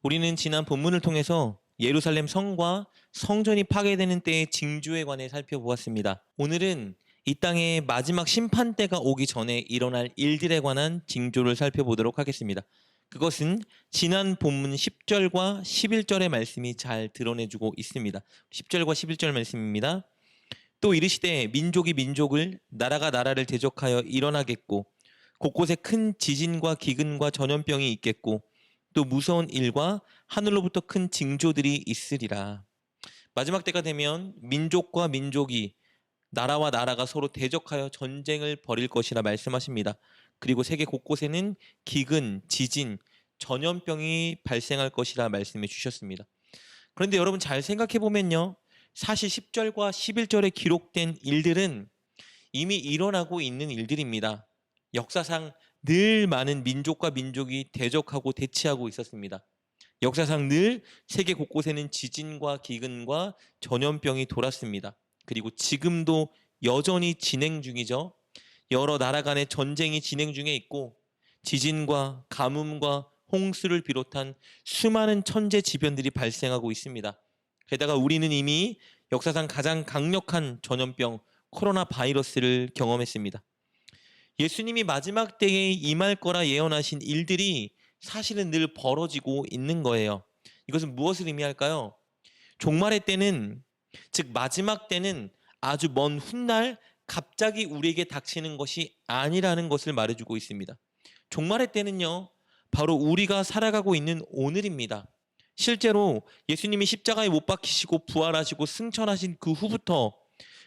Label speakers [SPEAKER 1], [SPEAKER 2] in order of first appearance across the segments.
[SPEAKER 1] 우리는 지난 본문을 통해서 예루살렘 성과 성전이 파괴되는 때의 징조에 관해 살펴보았습니다. 오늘은 이 땅에 마지막 심판 때가 오기 전에 일어날 일들에 관한 징조를 살펴보도록 하겠습니다. 그것은 지난 본문 10절과 11절의 말씀이 잘 드러내주고 있습니다. 10절과 11절 말씀입니다. 또 이르시되 민족이 민족을 나라가 나라를 대적하여 일어나겠고 곳곳에 큰 지진과 기근과 전염병이 있겠고 또 무서운 일과 하늘로부터 큰 징조들이 있으리라. 마지막 때가 되면 민족과 민족이 나라와 나라가 서로 대적하여 전쟁을 벌일 것이라 말씀하십니다. 그리고 세계 곳곳에는 기근, 지진, 전염병이 발생할 것이라 말씀해 주셨습니다. 그런데 여러분 잘 생각해 보면요. 사실 10절과 11절에 기록된 일들은 이미 일어나고 있는 일들입니다. 역사상 늘 많은 민족과 민족이 대적하고 대치하고 있었습니다. 역사상 늘 세계 곳곳에는 지진과 기근과 전염병이 돌았습니다. 그리고 지금도 여전히 진행 중이죠. 여러 나라 간의 전쟁이 진행 중에 있고 지진과 가뭄과 홍수를 비롯한 수많은 천재지변들이 발생하고 있습니다. 게다가 우리는 이미 역사상 가장 강력한 전염병 코로나 바이러스를 경험했습니다. 예수님이 마지막 때에 임할 거라 예언하신 일들이 사실은 늘 벌어지고 있는 거예요. 이것은 무엇을 의미할까요? 종말의 때는, 즉 마지막 때는 아주 먼 훗날 갑자기 우리에게 닥치는 것이 아니라는 것을 말해주고 있습니다. 종말의 때는요, 바로 우리가 살아가고 있는 오늘입니다. 실제로 예수님이 십자가에 못 박히시고 부활하시고 승천하신 그 후부터,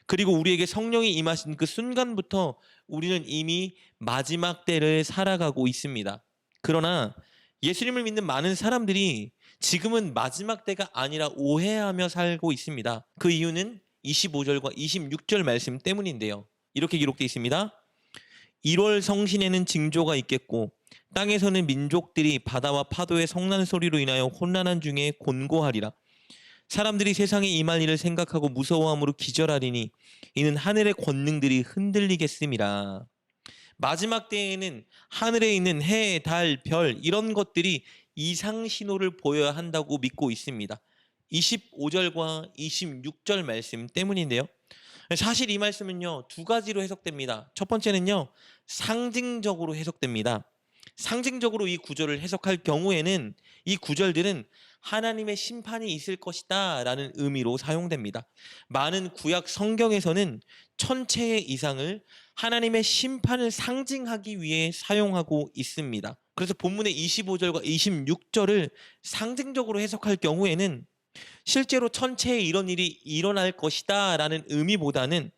[SPEAKER 1] 그리고 우리에게 성령이 임하신 그 순간부터 우리는 이미 마지막 때를 살아가고 있습니다. 그러나 예수님을 믿는 많은 사람들이 지금은 마지막 때가 아니라 오해하며 살고 있습니다. 그 이유는 25절과 26절 말씀 때문인데요. 이렇게 기록되어 있습니다. 1월 성신에는 징조가 있겠고 땅에서는 민족들이 바다와 파도의 성난 소리로 인하여 혼란한 중에 곤고하리라. 사람들이 세상에 임할 일을 생각하고 무서워함으로 기절하리니 이는 하늘의 권능들이 흔들리겠음이라. 마지막 때에는 하늘에 있는 해, 달, 별 이런 것들이 이상 신호를 보여야 한다고 믿고 있습니다. 25절과 26절 말씀 때문인데요. 사실 이 말씀은요, 두 가지로 해석됩니다. 첫 번째는요, 상징적으로 해석됩니다. 상징적으로 이 구절을 해석할 경우에는 이 구절들은 하나님의 심판이 있을 것이다 라는 의미로 사용됩니다. 많은 구약 성경에서는 천체의 이상을 하나님의 심판을 상징하기 위해 사용하고 있습니다. 그래서 본문의 25절과 26절을 상징적으로 해석할 경우에는 실제로 천체에 이런 일이 일어날 것이다 라는 의미보다는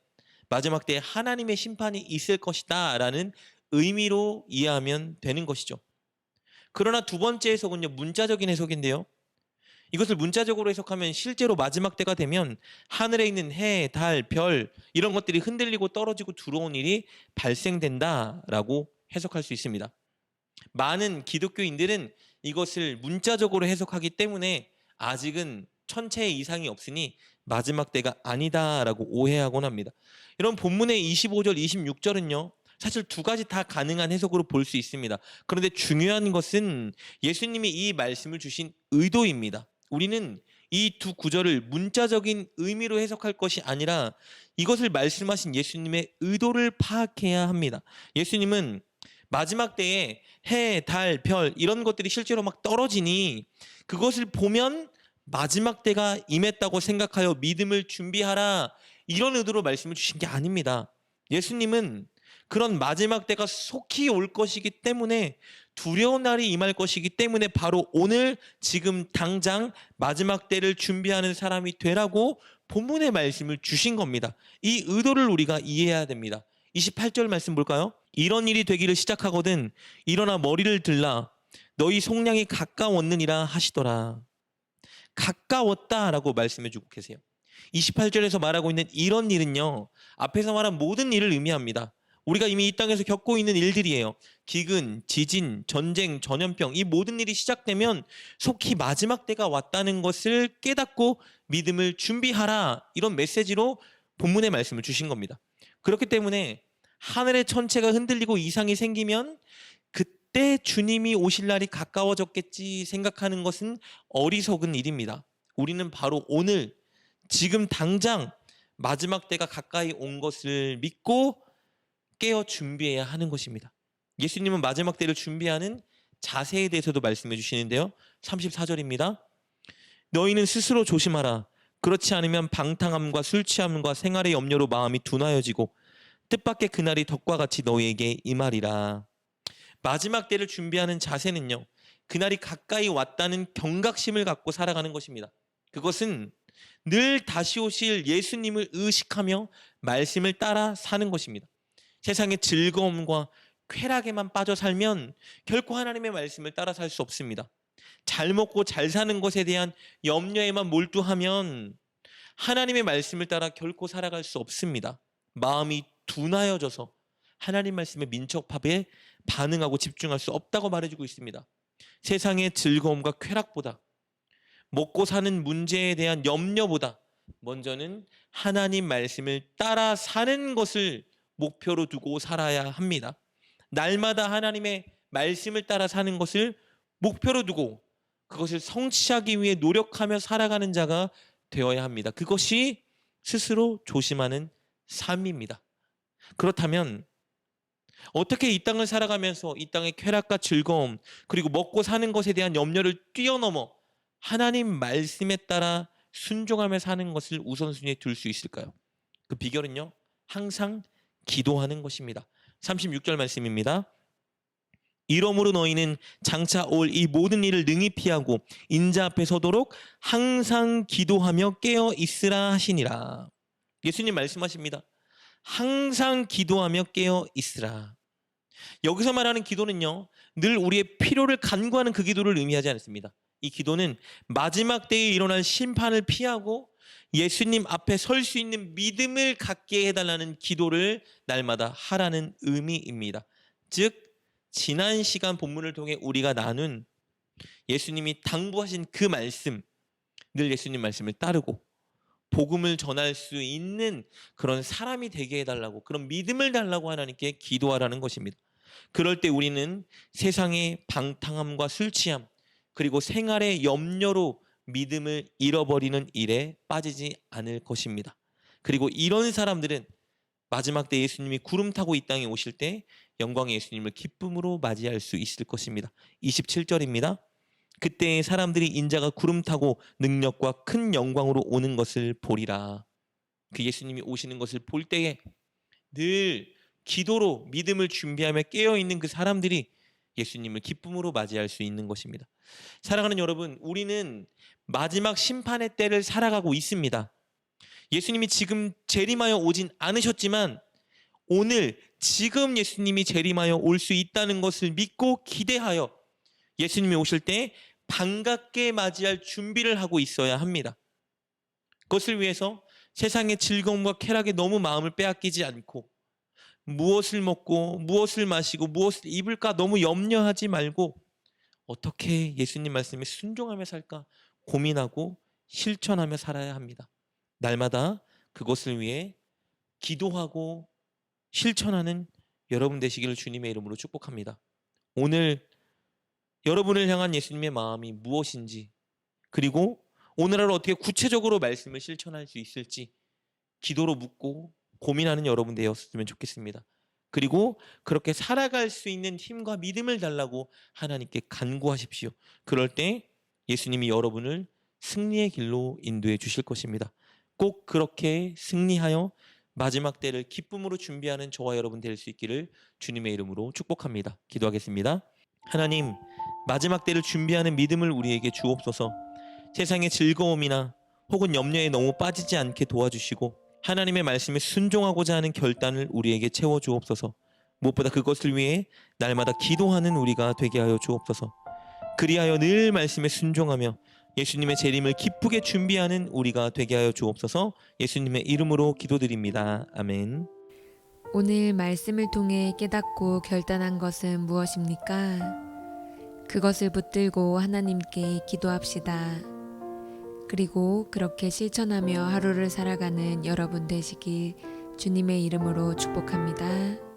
[SPEAKER 1] 마지막 때에 하나님의 심판이 있을 것이다 라는 의미로 이해하면 되는 것이죠. 그러나 두 번째 해석은요, 문자적인 해석인데요. 이것을 문자적으로 해석하면 실제로 마지막 때가 되면 하늘에 있는 해, 달, 별 이런 것들이 흔들리고 떨어지고 들어온 일이 발생된다라고 해석할 수 있습니다. 많은 기독교인들은 이것을 문자적으로 해석하기 때문에 아직은 천체의 이상이 없으니 마지막 때가 아니다라고 오해하곤 합니다. 이런 본문의 25절, 26절은요. 사실 두 가지 다 가능한 해석으로 볼 수 있습니다. 그런데 중요한 것은 예수님이 이 말씀을 주신 의도입니다. 우리는 이 두 구절을 문자적인 의미로 해석할 것이 아니라 이것을 말씀하신 예수님의 의도를 파악해야 합니다. 예수님은 마지막 때에 해, 달, 별 이런 것들이 실제로 막 떨어지니 그것을 보면 마지막 때가 임했다고 생각하여 믿음을 준비하라 이런 의도로 말씀을 주신 게 아닙니다. 예수님은 그런 마지막 때가 속히 올 것이기 때문에 두려운 날이 임할 것이기 때문에 바로 오늘 지금 당장 마지막 때를 준비하는 사람이 되라고 본문의 말씀을 주신 겁니다. 이 의도를 우리가 이해해야 됩니다. 28절 말씀 볼까요? 이런 일이 되기를 시작하거든 일어나 머리를 들라 너희 속량이 가까웠느니라 하시더라. 가까웠다라고 말씀해 주고 계세요. 28절에서 말하고 있는 이런 일은요, 앞에서 말한 모든 일을 의미합니다. 우리가 이미 이 땅에서 겪고 있는 일들이에요. 기근, 지진, 전쟁, 전염병 이 모든 일이 시작되면 속히 마지막 때가 왔다는 것을 깨닫고 믿음을 준비하라 이런 메시지로 본문의 말씀을 주신 겁니다. 그렇기 때문에 하늘의 천체가 흔들리고 이상이 생기면 그때 주님이 오실 날이 가까워졌겠지 생각하는 것은 어리석은 일입니다. 우리는 바로 오늘, 지금 당장 마지막 때가 가까이 온 것을 믿고 깨어 준비해야 하는 것입니다. 예수님은 마지막 때를 준비하는 자세에 대해서도 말씀해 주시는데요. 34절입니다. 너희는 스스로 조심하라. 그렇지 않으면 방탕함과 술 취함과 생활의 염려로 마음이 둔하여지고 뜻밖의 그날이 덕과 같이 너희에게 임하리라. 마지막 때를 준비하는 자세는요, 그날이 가까이 왔다는 경각심을 갖고 살아가는 것입니다. 그것은 늘 다시 오실 예수님을 의식하며 말씀을 따라 사는 것입니다. 세상의 즐거움과 쾌락에만 빠져 살면 결코 하나님의 말씀을 따라 살 수 없습니다. 잘 먹고 잘 사는 것에 대한 염려에만 몰두하면 하나님의 말씀을 따라 결코 살아갈 수 없습니다. 마음이 둔하여져서 하나님 말씀의 민첩합에 반응하고 집중할 수 없다고 말해주고 있습니다. 세상의 즐거움과 쾌락보다, 먹고 사는 문제에 대한 염려보다 먼저는 하나님 말씀을 따라 사는 것을 목표로 두고 살아야 합니다. 날마다 하나님의 말씀을 따라 사는 것을 목표로 두고 그것을 성취하기 위해 노력하며 살아가는 자가 되어야 합니다. 그것이 스스로 조심하는 삶입니다. 그렇다면 어떻게 이 땅을 살아가면서 이 땅의 쾌락과 즐거움, 그리고 먹고 사는 것에 대한 염려를 뛰어넘어 하나님 말씀에 따라 순종하며 사는 것을 우선순위에 둘 수 있을까요? 그 비결은요, 항상 기도하는 것입니다. 36절 말씀입니다. 이러므로 너희는 장차 올 이 모든 일을 능히 피하고 인자 앞에 서도록 항상 기도하며 깨어 있으라 하시니라. 예수님 말씀하십니다. 항상 기도하며 깨어 있으라. 여기서 말하는 기도는요, 늘 우리의 필요를 간구하는 그 기도를 의미하지 않습니다. 이 기도는 마지막 때에 일어날 심판을 피하고 예수님 앞에 설 수 있는 믿음을 갖게 해달라는 기도를 날마다 하라는 의미입니다. 즉, 지난 시간 본문을 통해 우리가 나눈 예수님이 당부하신 그 말씀, 늘 예수님 말씀을 따르고 복음을 전할 수 있는 그런 사람이 되게 해달라고, 그런 믿음을 달라고 하나님께 기도하라는 것입니다. 그럴 때 우리는 세상의 방탕함과 술 취함, 그리고 생활의 염려로 믿음을 잃어버리는 일에 빠지지 않을 것입니다. 그리고 이런 사람들은 마지막 때 예수님이 구름 타고 이 땅에 오실 때 영광의 예수님을 기쁨으로 맞이할 수 있을 것입니다. 27절입니다. 그때 사람들이 인자가 구름 타고 능력과 큰 영광으로 오는 것을 보리라. 그 예수님이 오시는 것을 볼 때에 늘 기도로 믿음을 준비하며 깨어있는 그 사람들이 예수님을 기쁨으로 맞이할 수 있는 것입니다. 사랑하는 여러분, 우리는 마지막 심판의 때를 살아가고 있습니다. 예수님이 지금 재림하여 오진 않으셨지만 오늘 지금 예수님이 재림하여 올 수 있다는 것을 믿고 기대하여 예수님이 오실 때 반갑게 맞이할 준비를 하고 있어야 합니다. 그것을 위해서 세상의 즐거움과 쾌락에 너무 마음을 빼앗기지 않고 무엇을 먹고 무엇을 마시고 무엇을 입을까 너무 염려하지 말고 어떻게 예수님 말씀에 순종하며 살까 고민하고 실천하며 살아야 합니다. 날마다 그것을 위해 기도하고 실천하는 여러분 되시기를 주님의 이름으로 축복합니다. 오늘 여러분을 향한 예수님의 마음이 무엇인지, 그리고 오늘 하루 어떻게 구체적으로 말씀을 실천할 수 있을지 기도로 묻고 고민하는 여러분 되었으면 좋겠습니다. 그리고 그렇게 살아갈 수 있는 힘과 믿음을 달라고 하나님께 간구하십시오. 그럴 때 예수님이 여러분을 승리의 길로 인도해 주실 것입니다. 꼭 그렇게 승리하여 마지막 때를 기쁨으로 준비하는 저와 여러분 될 수 있기를 주님의 이름으로 축복합니다. 기도하겠습니다. 하나님, 마지막 때를 준비하는 믿음을 우리에게 주옵소서. 세상의 즐거움이나 혹은 염려에 너무 빠지지 않게 도와주시고 하나님의 말씀에 순종하고자 하는 결단을 우리에게 채워주옵소서. 무엇보다 그것을 위해 날마다 기도하는 우리가 되게 하여 주옵소서. 그리하여 늘 말씀에 순종하며 예수님의 재림을 기쁘게 준비하는 우리가 되게 하여 주옵소서. 예수님의 이름으로 기도드립니다. 아멘.
[SPEAKER 2] 오늘 말씀을 통해 깨닫고 결단한 것은 무엇입니까? 그것을 붙들고 하나님께 기도합시다. 그리고 그렇게 실천하며 하루를 살아가는 여러분 되시길 주님의 이름으로 축복합니다.